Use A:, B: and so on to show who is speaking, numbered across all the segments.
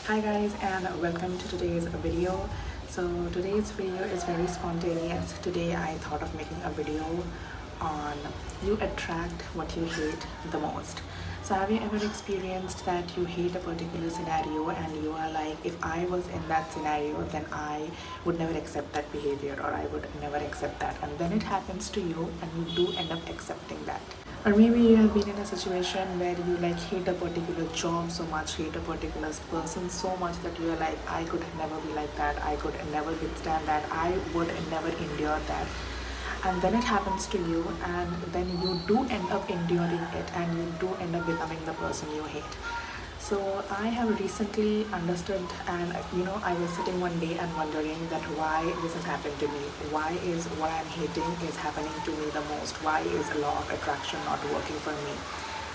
A: Hi guys, and welcome to today's video. So today's video is very spontaneous. Today I thought of making a video on you attract what you hate the most. So have you ever experienced that you hate a particular scenario and you are like, if I was in that scenario, then I would never accept that behavior, or I would never accept that, and then it happens to you and you do end up accepting that. Or maybe you have been in a situation where you like hate a particular job so much, hate a particular person so much that you are like, I could never be like that, I could never withstand that, I would never endure that. And then it happens to you, and then you do end up enduring it, and you do end up becoming the person you hate. So I have recently understood, and I was sitting one day and wondering that why this has happened to me. Why is what I'm hating is happening to me the most? Why is law of attraction not working for me?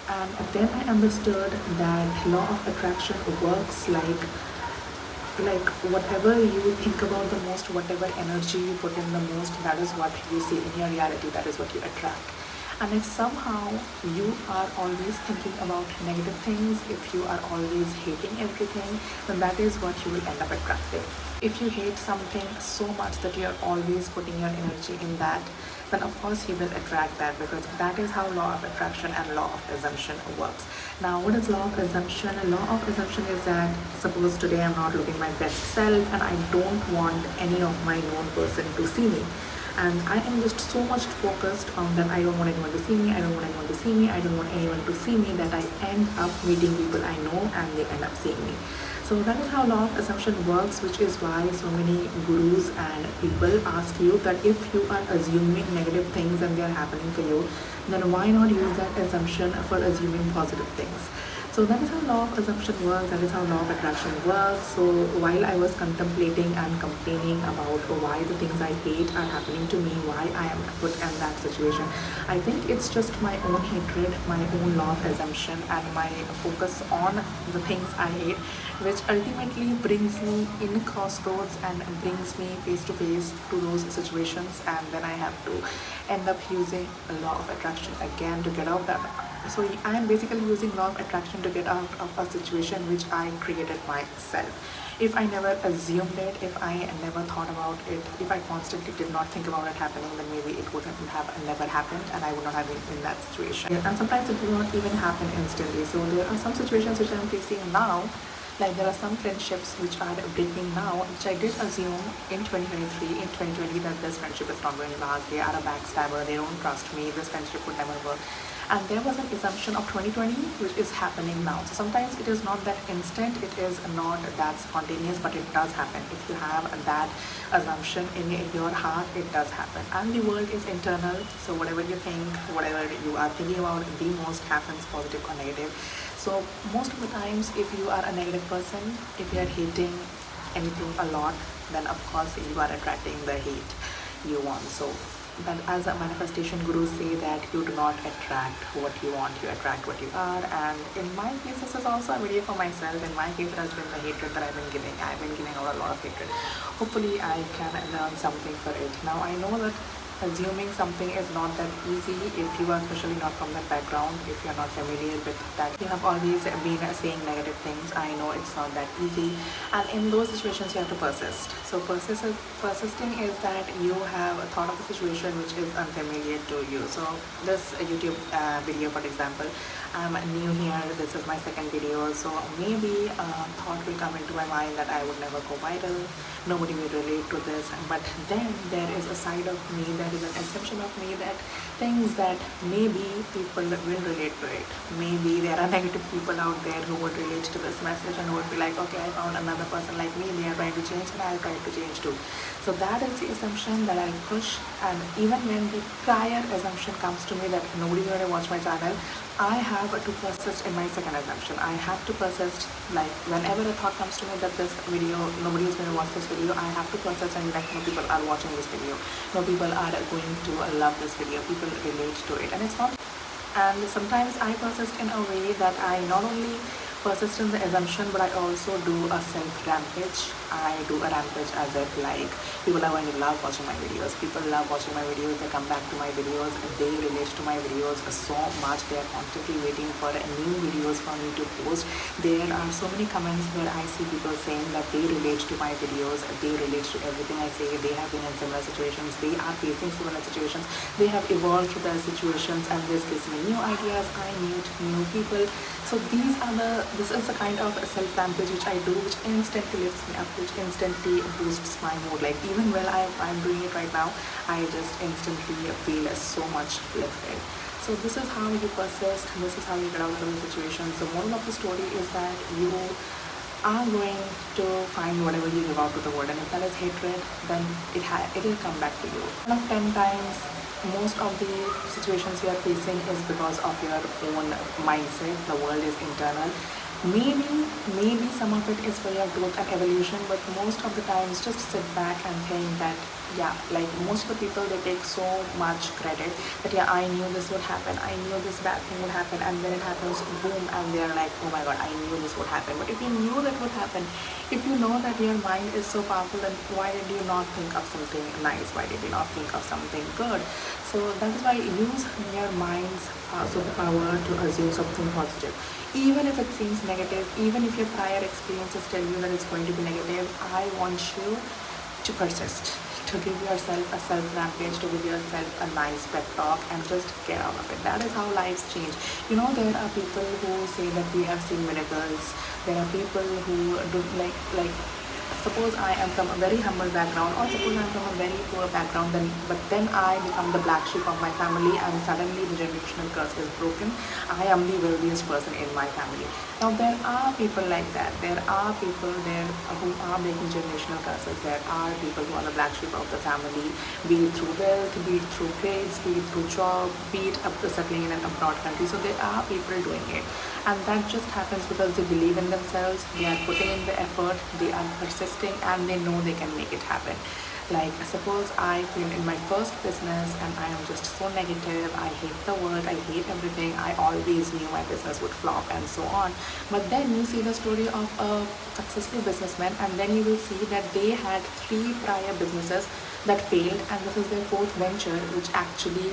A: And then I understood that law of attraction works like whatever you think about the most, whatever energy you put in the most, that is what you see in your reality, that is what you attract. And if somehow you are always thinking about negative things, if you are always hating everything, then that is what you will end up attracting. If you hate something so much that you're always putting your energy in that, then of course you will attract that, because that is how law of attraction and law of assumption works. Now, what is law of assumption? A law of assumption is that suppose today I'm not looking my best self and I don't want any of my known person to see me, and I am just so much focused on that I don't want anyone to see me, I don't want anyone to see me, I don't want anyone to see me, that I end up meeting people I know and they end up seeing me. So that is how law of assumption works, which is why so many gurus and people ask you that if you are assuming negative things and they are happening for you, then why not use that assumption for assuming positive things? So that is how law of assumption works, that is how law of attraction works. So while I was contemplating and complaining about why the things I hate are happening to me, why I am put in that situation, I think it's just my own hatred, my own law of assumption, and my focus on the things I hate, which ultimately brings me in crossroads and brings me face to face to those situations, and then I have to end up using a law of attraction again to get out that. So I am basically using law of attraction to get out of a situation which I created myself. If I never assumed it, if I never thought about it, if I constantly did not think about it happening, then maybe it wouldn't have never happened and I would not have been in that situation. And sometimes it will not even happen instantly. So there are some situations which I'm facing now, like there are some friendships which are breaking now, which I did assume in 2023, in 2020, that this friendship is not going to last. They are a backstabber, they don't trust me, this friendship would never work. And there was an assumption of 2020 which is happening now. So sometimes it is not that instant, it is not that spontaneous, but it does happen. If you have that assumption in your heart, it does happen. And the world is internal, so whatever you think, whatever you are thinking about, the most happens, positive or negative. So most of the times, if you are a negative person, if you are hating anything a lot, then of course you are attracting the hate you want. So but as a manifestation guru say that you do not attract what you want, you attract what you are. And in my case, this is also a video for myself. In my case, it has been the hatred that I've been giving. I've been giving out a lot of hatred. Hopefully I can learn something for it. Now I know that assuming something is not that easy if you are especially not from that background, if you're not familiar with that, you have always been saying negative things. I know it's not that easy, and in those situations you have to persist. So persisting is that you have thought of a situation which is unfamiliar to you. So this YouTube video, for example, I'm new here, this is my second video, so maybe a thought will come into my mind that I would never go viral, nobody will relate to this. But then there is a side of me, there is an assumption of me that things that maybe people will relate to it. Maybe there are negative people out there who would relate to this message and who would be like, okay, I found another person like me, they are trying to change and I'll try to change too. So that is the assumption that I'll push. And even when the prior assumption comes to me that nobody's going to watch my channel, I have to persist in my second assumption. I have to persist, like whenever a thought comes to me that this video, nobody is going to watch this video, I have to persist and be like, no people are watching this video, no people are going to love this video, people relate to it. And it's not. And sometimes I persist in a way that I not only persist in the assumption, but I also do a self-rampage. I do a rampage as if like people are going to love watching my videos. People love watching my videos. They come back to my videos. They relate to my videos so much. They are constantly waiting for new videos for me to post. There are so many comments where I see people saying that they relate to my videos. They relate to everything I say. They have been in similar situations. They are facing similar situations. They have evolved through their situations, and this gives me new ideas. I meet new people. So this is the kind of self-rampage which I do, which instantly lifts me up, which instantly boosts my mood. Like even while I'm doing it right now, I just instantly feel so much lifted. So this is how you persist, this is how you get out of the situation. So moral of the story is that you are going to find whatever you give out to the world, and if that is hatred, then it will come back to you. 1 of 10 times, most of the situations you are facing is because of your own mindset. The world is internal. Maybe some of it is for your growth and evolution, but most of the times just sit back and think that yeah, like most of the people, they take so much credit that yeah, I knew this would happen, I knew this bad thing would happen, and then it happens, boom, and they're like, oh my god, I knew this would happen. But if you knew that would happen, if you know that your mind is so powerful, then why did you not think of something nice? Why did you not think of something good? So that is why use your mind's superpower to assume something positive. Even if it seems negative, even if your prior experiences tell you that it's going to be negative, I want you to persist, to give yourself a self-rampage, to give yourself a nice pep talk, and just get out of it. That is how lives change. You know, there are people who say that we have seen miracles. There are people who do like suppose I am from a very humble background, or suppose I'm from a very poor background, but then I become the black sheep of my family, and suddenly the generational curse is broken. I am the wealthiest person in my family. Now there are people like that. There are people there who are breaking generational curses. There are people who are the black sheep of the family, be it through wealth, be it through grades, be it through job, be it up to settling in an abroad country. So there are people doing it, and that just happens because they believe in themselves. They are putting in the effort. They are persisting, and they know they can make it happen. Like suppose I feel in my first business and I am just so negative, I hate the world, I hate everything, I always knew my business would flop and so on. But then you see the story of a successful businessman, and then you will see that they had 3 prior businesses that failed, and this is their 4th venture which actually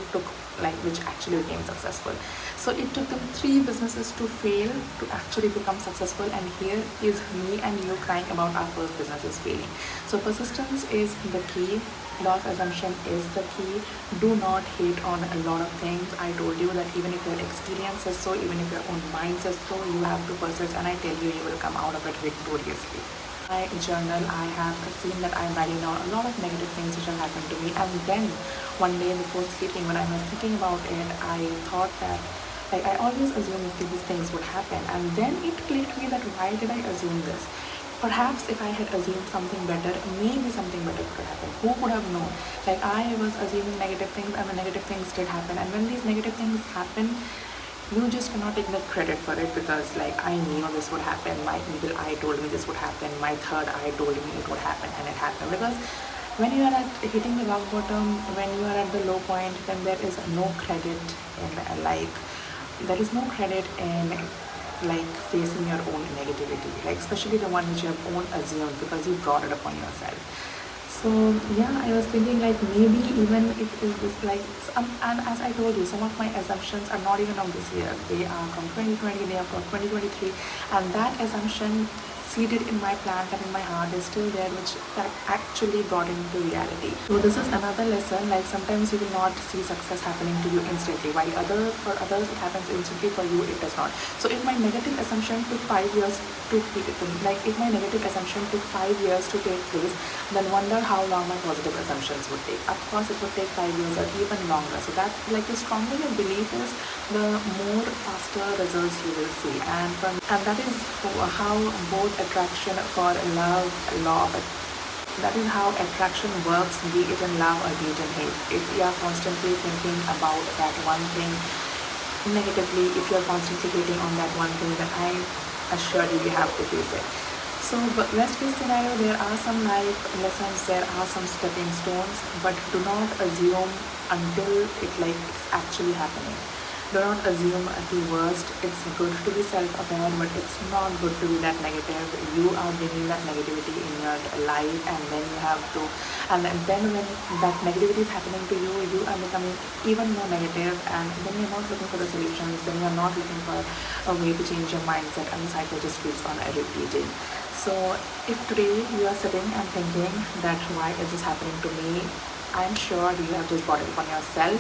A: became successful. So it took them 3 businesses to fail to actually become successful, and here is me and you crying about our first businesses failing. So persistence is the key. Law of assumption is the key. Do not hate on a lot of things. I told you that even if your experience is so, even if your own mind says so, you have to persist, and I tell you, you will come out of it victoriously. My journal, I have seen that I'm writing down a lot of negative things which have happened to me, and then one day before sleeping, when I was thinking about it, I thought that like I always assumed that these things would happen, and then it clicked me that why did I assume this? Perhaps if I had assumed something better, maybe something better could happen. Who could have known? Like I was assuming negative things, and the negative things did happen, and when these negative things happen, you just cannot take the credit for it, because like I knew this would happen. My evil eye told me this would happen. My third eye told me it would happen, and it happened. Because when you are at hitting the rock bottom, when you are at the low point, then there is no credit in there is no credit in like facing your own negativity, like especially the one which you have own assumed because you brought it upon yourself. So yeah, I was thinking like maybe even if it is like and as I told you, some of my assumptions are not even of this year. They are from 2020, they are from 2023, and that assumption seeded in my plant and in my heart is still there, which actually brought into reality. So this is another lesson, like sometimes you will not see success happening to you instantly, while for others it happens instantly, for you it does not. So if my negative assumption took 5 years to if my negative assumption took 5 years to take place, then wonder how long my positive assumptions would take. Of course it would take 5 years or even longer. So that like the stronger your belief is, the more faster results you will see. And that is how both attraction for love, law of that is how attraction works, be it in love or be it in hate. If you are constantly thinking about that one thing negatively, if you are constantly hating on that one thing, then I assure you, you have to face it. So, but worst case scenario, there are some life lessons, there are some stepping stones, but do not assume until it's actually happening. Do not assume the worst. It's good to be self-aware, but it's not good to be that negative. You are bringing that negativity in your life, and then you have to, and then when that negativity is happening to you, you are becoming even more negative, and then you're not looking for the solutions, then you're not looking for a way to change your mindset, and the cycle just keeps on repeating. So if today you are sitting and thinking that why is this happening to me, I'm sure you have just brought it upon yourself.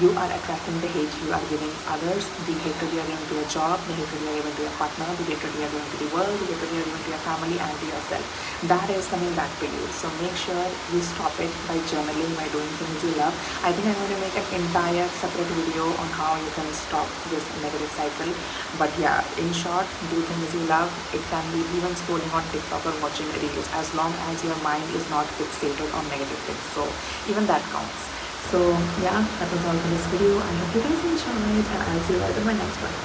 A: You are attracting the hate you are giving others, the hatred you are giving to your job, the hatred you are giving to your partner, the hatred you are giving to the world, the hatred you are giving to your family and to yourself. That is coming back to you. So make sure you stop it by journaling, by doing things you love. I think I'm going to make an entire separate video on how you can stop this negative cycle. But yeah, in short, do things you love. It can be even scrolling on TikTok or watching reels, as long as your mind is not fixated on negative things. So even that counts. So yeah, that was all for this video. I hope you guys enjoyed, and I'll see you guys in my next one.